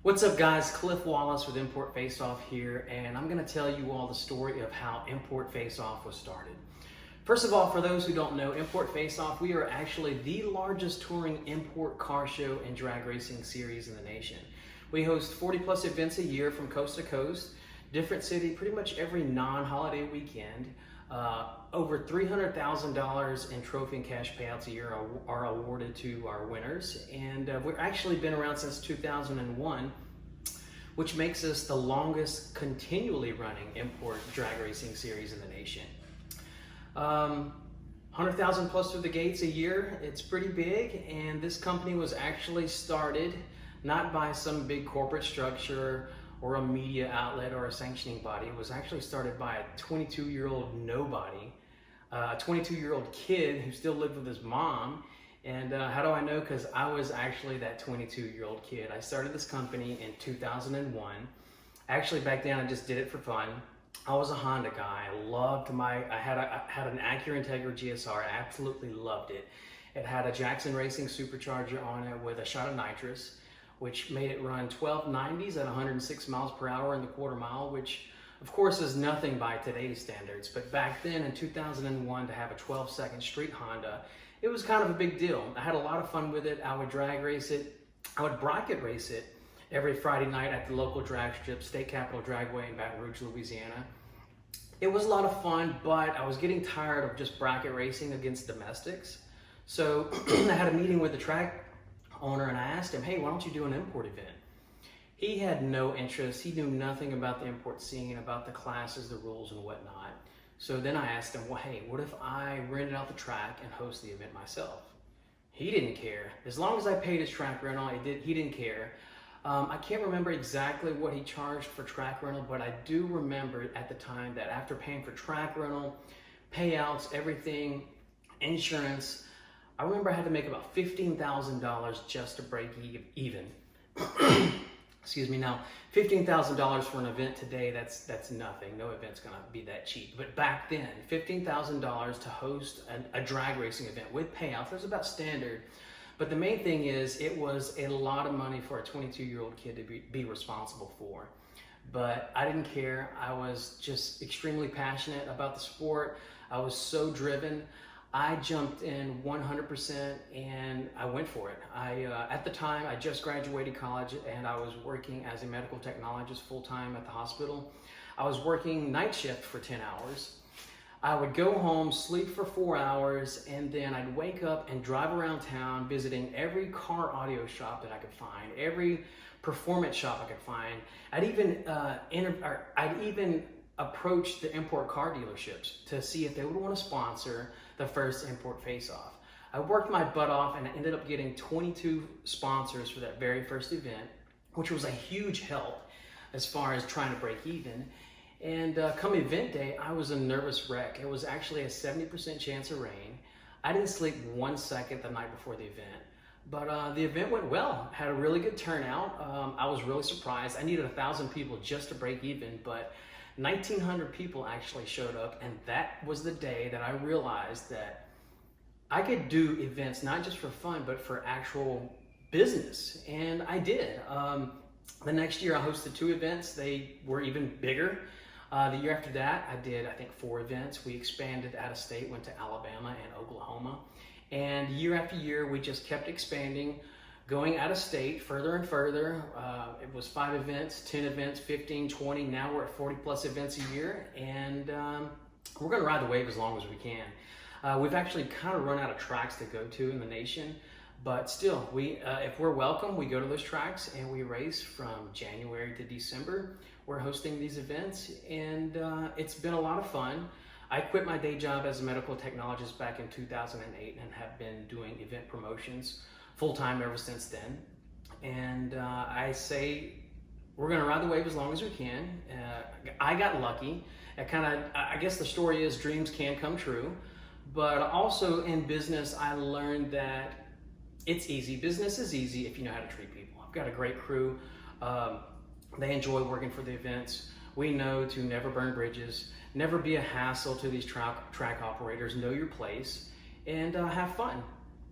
What's up guys, Cliff Wallace with Import Face Off here, and I'm going to tell you all the story of how Import Face Off was started. First of all, for those who don't know, Import Face Off, we are actually the largest touring import car show and drag racing series in the nation. We host 40 plus events a year from coast to coast, different city, pretty much every non-holiday weekend. Over $300,000 in trophy and cash payouts a year are awarded to our winners, and we've actually been around since 2001, which makes us the longest continually running import drag racing series in the nation. 100,000 plus through the gates a year. It's pretty big, and this company was actually started not by some big corporate structure or a media outlet or a sanctioning body. It was actually started by a 22-year-old nobody, a 22-year-old kid who still lived with his mom. And how do I know? Because I was actually that 22-year-old kid. I started this company in 2001. Actually, back then I just did it for fun. I was a Honda guy. I had an Acura Integra GSR. I absolutely loved it. It had a Jackson Racing supercharger on it with a shot of nitrous, which made it run 1290s at 106 miles per hour in the quarter mile, which of course is nothing by today's standards. But back then in 2001, to have a 12-second street Honda, it was kind of a big deal. I had a lot of fun with it. I would drag race it. I would bracket race it every Friday night at the local drag strip, State Capitol Dragway in Baton Rouge, Louisiana. It was a lot of fun, but I was getting tired of just bracket racing against domestics. So I had a meeting with the track owner and I asked him, hey, why don't you do an import event? He had no interest. He knew nothing about the import scene, about the classes, the rules and whatnot. So then I asked him, well, hey, what if I rented out the track and host the event myself? He didn't care. As long as I paid his track rental, he didn't care. I can't remember exactly what he charged for track rental, but I do remember at the time that after paying for track rental, payouts, everything, insurance, I remember I had to make about $15,000 just to break even. Excuse me. Now, $15,000 for an event today, that's nothing. No event's gonna be that cheap. But back then, $15,000 to host a drag racing event with payouts, that's about standard. But the main thing is, it was a lot of money for a 22-year-old kid to be responsible for. But I didn't care. I was just extremely passionate about the sport. I was so driven. I jumped in 100% and I went for it. At the time, I just graduated college and I was working as a medical technologist full-time at the hospital. I was working night shift for 10 hours. I would go home, sleep for 4 hours, and then I'd wake up and drive around town visiting every car audio shop that I could find, every performance shop I could find. I'd even approach the import car dealerships to see if they would want to sponsor the first Import Face Off. I worked my butt off and I ended up getting 22 sponsors for that very first event, which was a huge help as far as trying to break even. And come event day, I was a nervous wreck. It was actually a 70% chance of rain. I didn't sleep 1 second the night before the event. But the event went well, had a really good turnout. I was really surprised. I needed 1,000 people just to break even, but 1,900 people actually showed up, and that was the day that I realized that I could do events not just for fun, but for actual business, and I did. The next year I hosted 2 events. They were even bigger. The year after that, I did, I think, 4 events. We expanded out of state, went to Alabama and Oklahoma, and year after year, we just kept expanding, going out of state further and further. It was 5 events, 10 events, 15, 20. Now we're at 40 plus events a year, and we're gonna ride the wave as long as we can. We've actually kind of run out of tracks to go to in the nation, but still, if we're welcome, we go to those tracks and we race from January to December. We're hosting these events, and it's been a lot of fun. I quit my day job as a medical technologist back in 2008 and have been doing event promotions full-time ever since then. And I say we're gonna ride the wave as long as we can. I got lucky. I guess the story is dreams can come true, but also in business, I learned that it's easy. Business is easy if you know how to treat people. I've got a great crew. They enjoy working for the events. We know to never burn bridges, never be a hassle to these track operators, know your place, and have fun.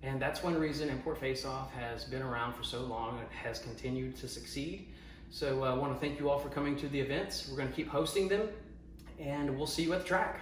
And that's one reason Import Face Off has been around for so long and has continued to succeed. So I want to thank you all for coming to the events. We're going to keep hosting them, and we'll see you at the track.